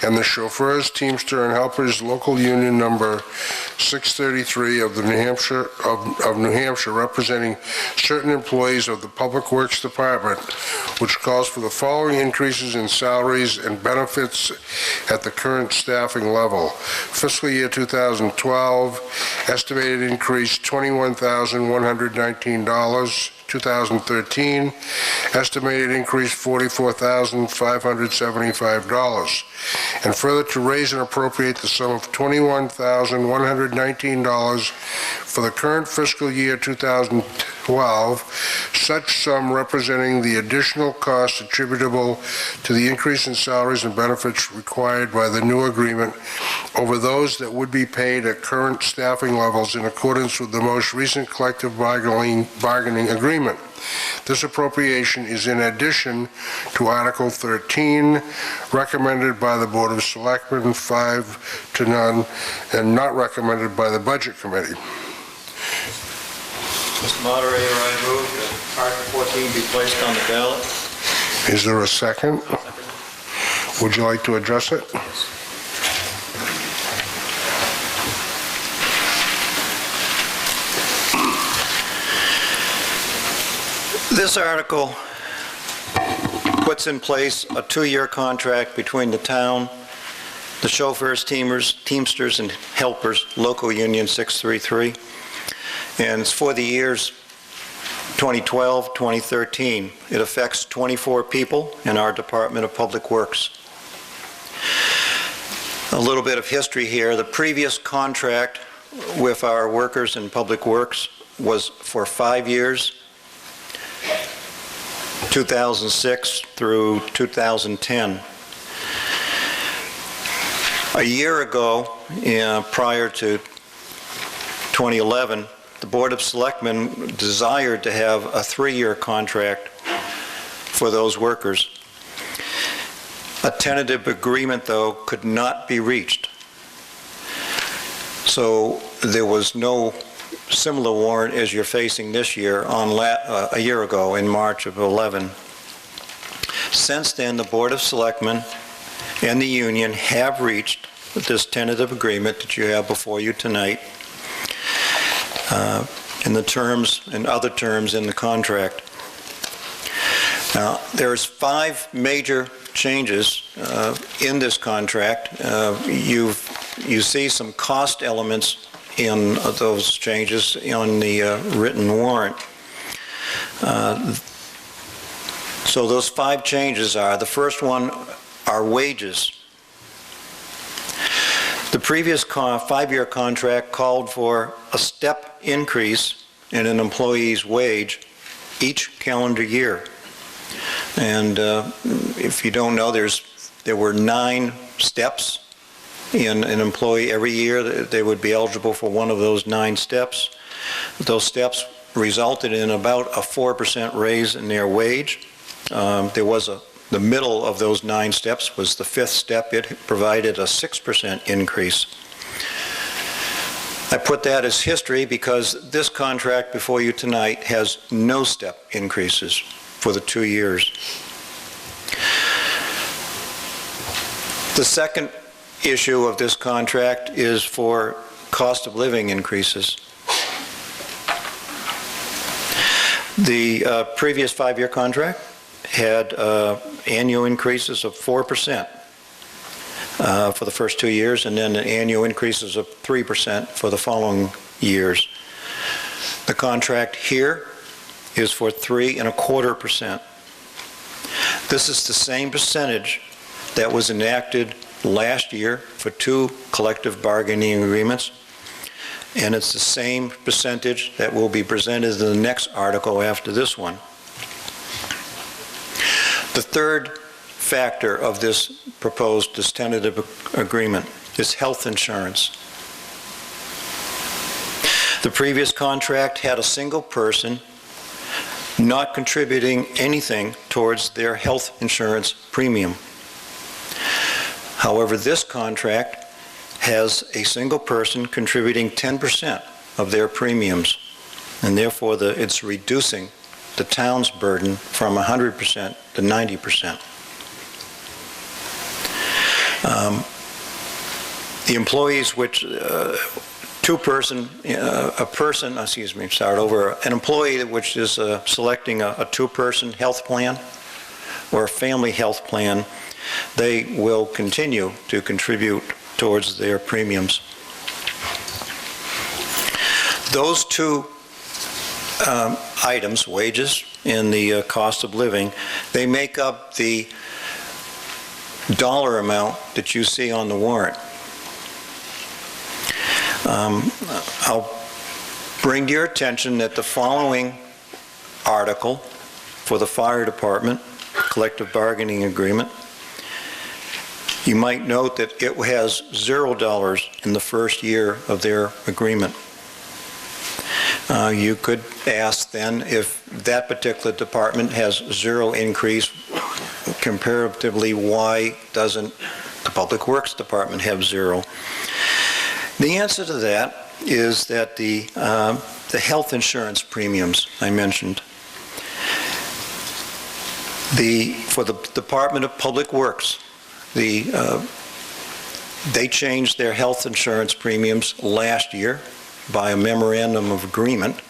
and the Chauffeurs, Teamster, and Helpers Local Union Number 633 of New Hampshire, representing certain employees of the Public Works Department, which calls for the following increases in salaries and benefits at the current staffing level. Fiscal year 2012, estimated increase $21,119. 2013, estimated increase $44,575. And further, to raise and appropriate the sum of $21,119 for the current fiscal year 2012, such sum representing the additional costs attributable to the increase in salaries and benefits required by the new agreement over those that would be paid at current staffing levels in accordance with the most recent collective bargaining agreement. This appropriation is in addition to Article 13, recommended by the Board of Selectmen 5-0, and not recommended by the Budget Committee. Mr. Moderator, I move that Article 14 be placed on the ballot. Is there a second? Would you like to address it? This article puts in place a 2-year contract between the town, the Chauffeurs, Teamsters, and Helpers Local Union 633, and it's for the years 2012, 2013. It affects 24 people in our Department of Public Works. A little bit of history here. The previous contract with our workers in Public Works was for 5 years, 2006 through 2010. A year ago, prior to 2011, the Board of Selectmen desired to have a 3-year contract for those workers. A tentative agreement, though, could not be reached. So there was no similar warrant as you're facing this year on a year ago in March of 11. Since then, the Board of Selectmen and the union have reached this tentative agreement that you have before you tonight, and the terms and other terms in the contract. Now, there's 5 major changes in this contract. You see some cost elements in those changes on the written warrant. So those 5 changes are, the first one are wages. The previous 5-year contract called for a step increase in an employee's wage each calendar year. And if you don't know, there were 9 steps in an employee. Every year they would be eligible for one of those 9 steps. Those steps resulted in about a 4% raise in their wage. The middle of those 9 steps was the 5th step. It provided a 6% increase. I put that as history because this contract before you tonight has no step increases. for the 2 years. The second issue of this contract is for cost of living increases. The previous 5-year contract had annual increases of 4% for the first 2 years, and then annual increases of 3% for the following years. The contract here is for 3.25%. This is the same percentage that was enacted last year for 2 collective bargaining agreements, and it's the same percentage that will be presented in the next article after this one. The third factor of this tentative agreement is health insurance. The previous contract had a single person not contributing anything towards their health insurance premium. However, this contract has a single person contributing 10% of their premiums, and therefore it's reducing the town's burden from 100% to 90%. The employees which an employee which is selecting a 2-person health plan or a family health plan, they will continue to contribute towards their premiums. Those 2 items, wages and the cost of living, they make up the dollar amount that you see on the warrant. I'll bring to your attention that the following article for the fire department, collective bargaining agreement, you might note that it has $0 in the first year of their agreement. You could ask then if that particular department has 0 increase, comparatively, why doesn't the Public Works Department have 0? The answer to that is that the health insurance premiums I mentioned, for the Department of Public Works, they changed their health insurance premiums last year by a memorandum of agreement,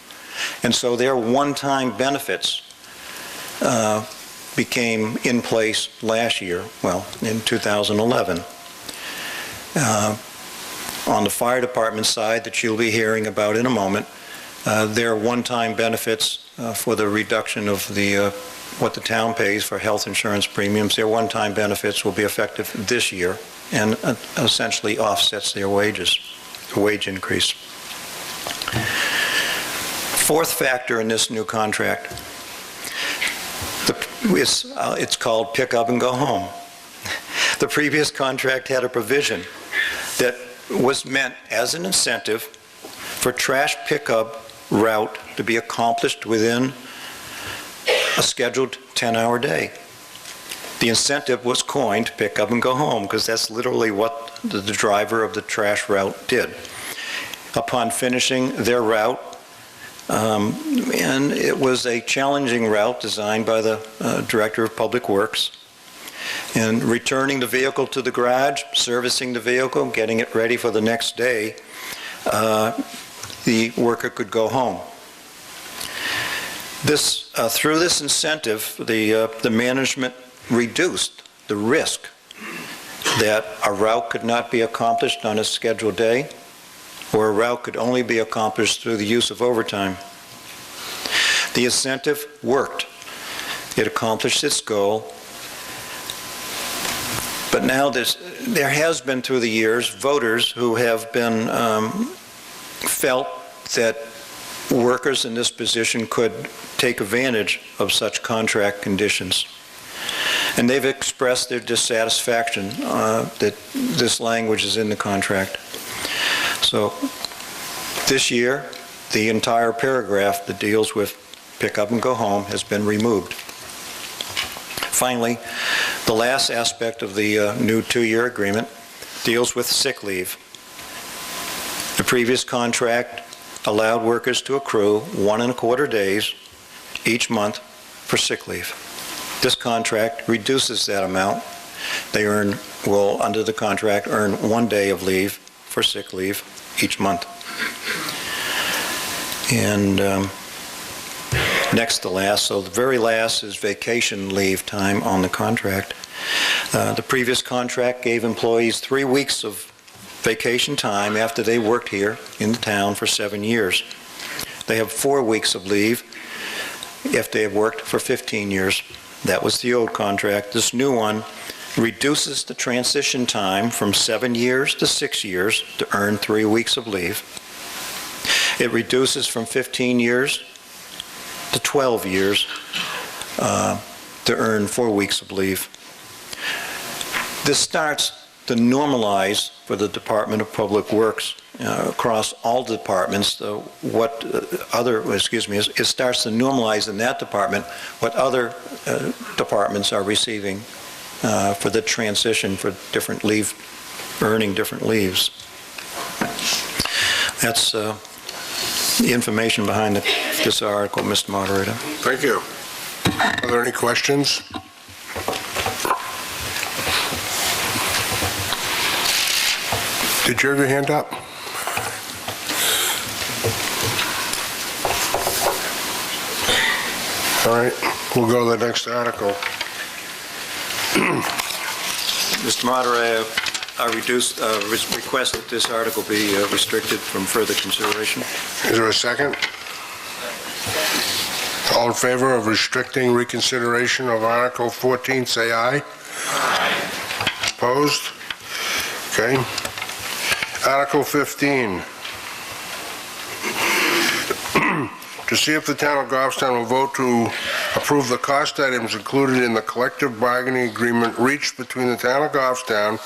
and so their one-time benefits became in place last year, well, in 2011. On the fire department side that you'll be hearing about in a moment, their one-time benefits for the reduction of what the town pays for health insurance premiums, their one-time benefits will be effective this year and essentially offsets their wages, the wage increase. Fourth factor in this new contract, it's called pick up and go home. The previous contract had a provision that was meant as an incentive for trash pickup route to be accomplished within a scheduled 10-hour day. The incentive was coined pick up and go home because that's literally what the driver of the trash route did. Upon finishing their route, and it was a challenging route designed by the Director of Public Works, and returning the vehicle to the garage, servicing the vehicle, getting it ready for the next day, the worker could go home. Through this incentive, the management reduced the risk that a route could not be accomplished on a scheduled day, or a route could only be accomplished through the use of overtime. The incentive worked. It accomplished its goal. But now there has been through the years voters who have been felt that workers in this position could take advantage of such contract conditions. And they've expressed their dissatisfaction that this language is in the contract. So this year, the entire paragraph that deals with pick up and go home has been removed. Finally, the last aspect of the new 2-year agreement deals with sick leave. The previous contract allowed workers to accrue 1.25 days each month for sick leave. This contract reduces that amount. They will, under the contract, earn 1 day of leave for sick leave each month. And next to last, so the very last is vacation leave time on the contract. The previous contract gave employees 3 weeks of vacation time after they worked here in the town for 7 years. They have 4 weeks of leave if they have worked for 15 years. That was the old contract. This new one reduces the transition time from 7 years to 6 years to earn 3 weeks of leave. It reduces from 15 years to 12 years to earn 4 weeks of leave. This starts to normalize for the Department of Public Works across all departments it starts to normalize in that department what other departments are receiving for the transition for different leave, earning different leaves. That's the information behind this article, Mr. Moderator. Thank you. Are there any questions? Did you have your hand up? All right, we'll go to the next article. Mr. Moderator, I request that this article be restricted from further consideration. Is there a second? All in favor of restricting reconsideration of Article 14, say aye. Aye. Opposed? Okay. Article 15. To see if the town of Goffstown will vote to approve the cost items included in the collective bargaining agreement reached between the town of Goffstown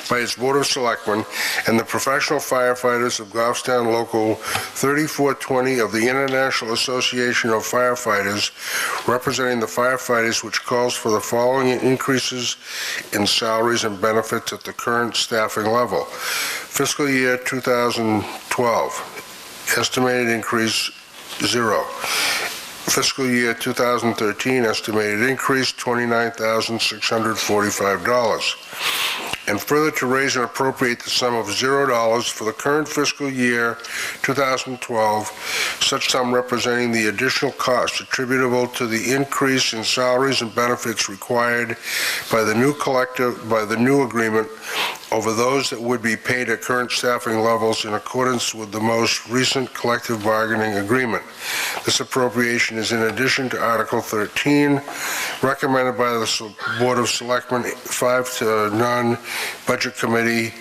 by its Board of Selectmen and the professional firefighters of Goffstown Local 3420 of the International Association of Firefighters, representing the firefighters, which calls for the following increases in salaries and benefits at the current staffing level. Fiscal year 2012, estimated increase 0. Fiscal year 2013, estimated increase $29,645. And further to raise and appropriate the sum of $0 for the current fiscal year 2012, such sum representing the additional cost attributable to the increase in salaries and benefits required by the new agreement over those that would be paid at current staffing levels in accordance with the most recent collective bargaining agreement. This appropriation is in addition to Article 13, recommended by the Board of Selectmen 5-0, Budget Committee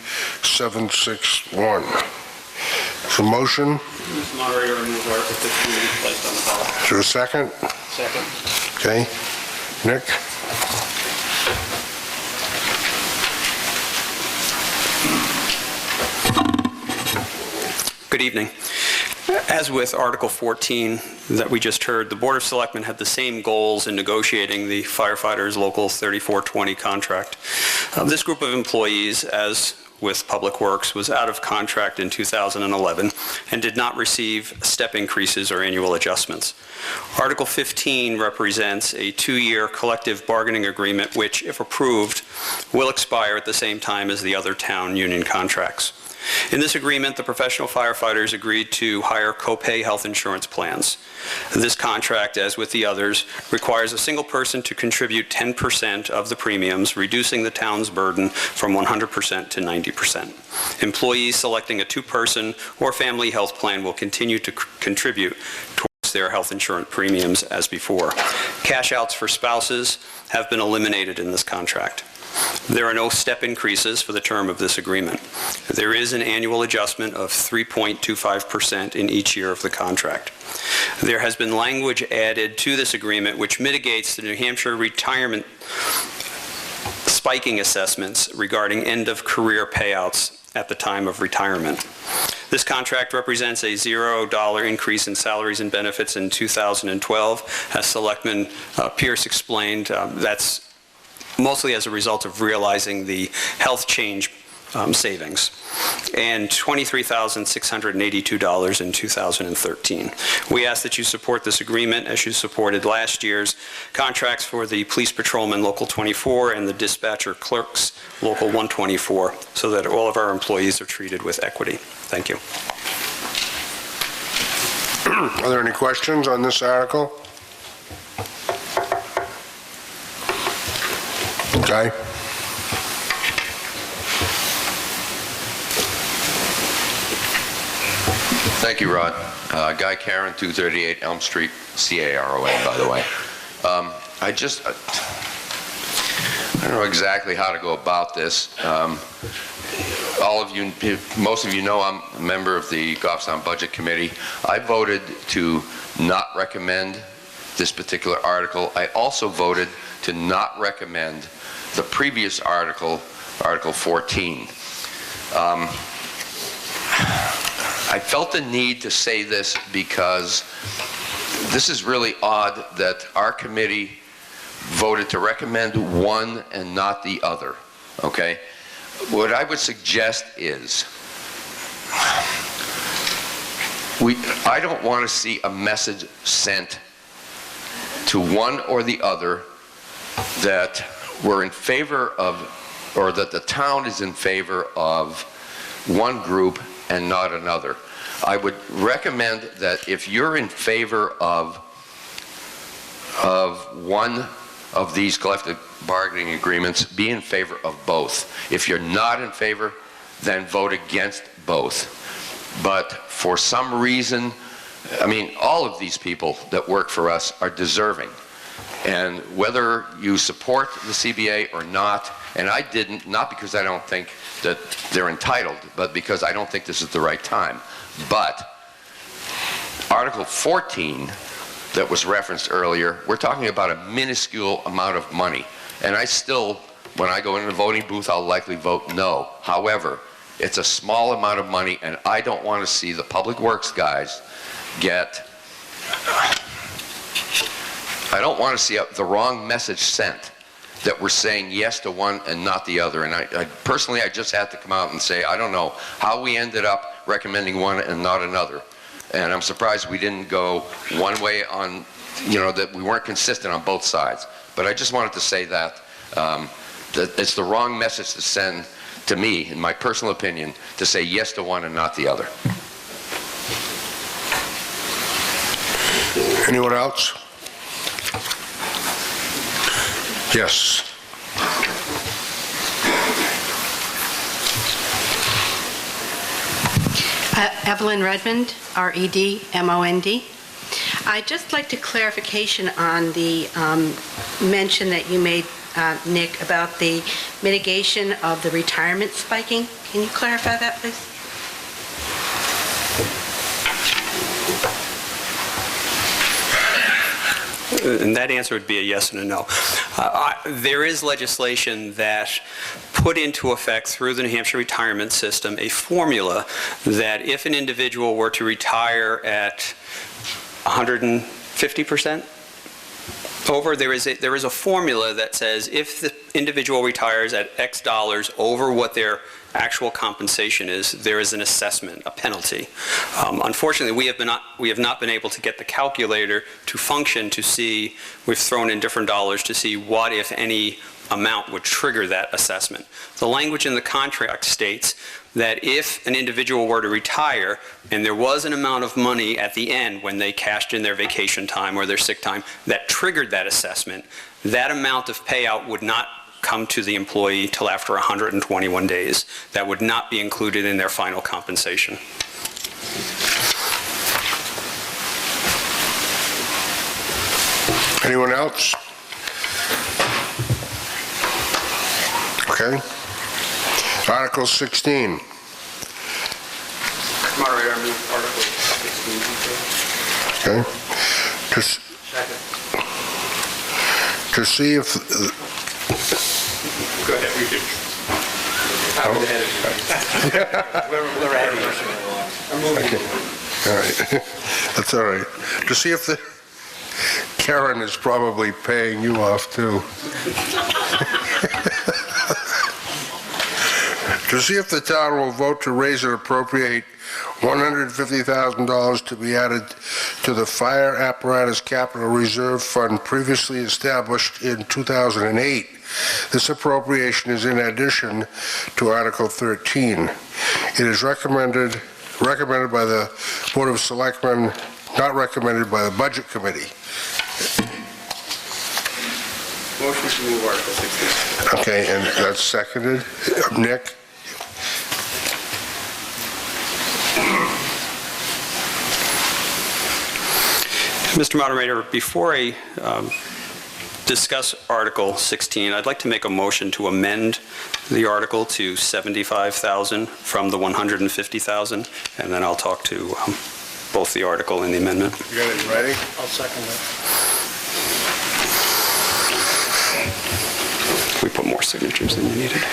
761. So motion? Mr. Moderator, I move Article 15 be placed on the ballot. Is there a second? Second. Okay. Nick? Good evening. As with Article 14 that we just heard, the Board of Selectmen had the same goals in negotiating the firefighters Local 3420 contract. This group of employees, as with Public Works, was out of contract in 2011 and did not receive step increases or annual adjustments. Article 15 represents a 2-year collective bargaining agreement which, if approved, will expire at the same time as the other town union contracts. In this agreement, the professional firefighters agreed to higher co-pay health insurance plans. This contract, as with the others, requires a single person to contribute 10% of the premiums, reducing the town's burden from 100% to 90%. Employees selecting a 2-person or family health plan will continue to contribute towards their health insurance premiums as before. Cash outs for spouses have been eliminated in this contract. There are no step increases for the term of this agreement. There is an annual adjustment of 3.25% in each year of the contract. There has been language added to this agreement which mitigates the New Hampshire retirement spiking assessments regarding end-of-career payouts at the time of retirement. This contract represents a $0 increase in salaries and benefits in 2012. As Selectman Pierce explained, that's mostly as a result of realizing the health change savings, and $23,682 in 2013. We ask that you support this agreement as you supported last year's contracts for the Police Patrolman Local 24 and the Dispatcher Clerks Local 124, so that all of our employees are treated with equity. Thank you. Are there any questions on this article? Guy? Thank you, Rod. Guy Karen, 238 Elm Street, C-A-R-O-N, by the way. I don't know exactly how to go about this. All of you, most of you know I'm a member of the Goffstown Budget Committee. I voted to not recommend this particular article. I also voted to not recommend the previous article, Article 14. I felt the need to say this because this is really odd that our committee voted to recommend one and not the other, okay? What I would suggest is, I don't want to see a message sent to one or the other that we're in favor of, or that the town is in favor of one group and not another. I would recommend that if you're in favor of one of these collective bargaining agreements, be in favor of both. If you're not in favor, then vote against both. But for some reason, I mean, all of these people that work for us are deserving. And whether you support the CBA or not, and I didn't, not because I don't think that they're entitled, but because I don't think this is the right time. But Article 14 that was referenced earlier, we're talking about a minuscule amount of money. And I still, when I go into the voting booth, I'll likely vote no. However, it's a small amount of money, and I don't want to see the public works guys get, I don't want to see the wrong message sent that we're saying yes to one and not the other. And I personally, I just had to come out and say, I don't know how we ended up recommending one and not another. And I'm surprised we didn't go one way on, you know, that we weren't consistent on both sides. But I just wanted to say that, that it's the wrong message to send to me, in my personal opinion, to say yes to one and not the other. Anyone else? Yes. Evelyn Redmond, R-E-D-M-O-N-D. I'd just like to clarification on the mention that you made, Nick, about the mitigation of the retirement spiking. Can you clarify that, please? And that answer would be a yes and a no. There is legislation that put into effect through the New Hampshire retirement system a formula that if an individual were to retire at 150% over, there is a formula that says if the individual retires at X dollars over what their actual compensation is, there is an assessment, a penalty. Unfortunately, we have not been able to get the calculator to function to see, we've thrown in different dollars to see what, if any, amount would trigger that assessment. The language in the contract states that if an individual were to retire and there was an amount of money at the end when they cashed in their vacation time or their sick time that triggered that assessment, that amount of payout would not come to the employee till after 121 days. That would not be included in their final compensation. Anyone else? Okay. Article 16. Moderator, I move Article 16. Okay. To see if... Go ahead, we do. I'm ahead of you. We're ahead of you. I'm moving. Okay. All right. That's all right. To see if the... Karen is probably paying you off, too. to see if the town will vote to raise and appropriate $150,000 to be added to the Fire Apparatus Capital Reserve Fund previously established in 2008. This appropriation is in addition to Article 13. It is recommended by the Board of Selectmen, not recommended by the Budget Committee. Motion to move Article 16. Okay, and that's seconded. Nick? Mr. Moderator, before I discuss Article 16, I'd like to make a motion to amend the article to $75,000 from the $150,000, and then I'll talk to both the article and the amendment. You got it in writing? I'll second that. We put more signatures than you needed.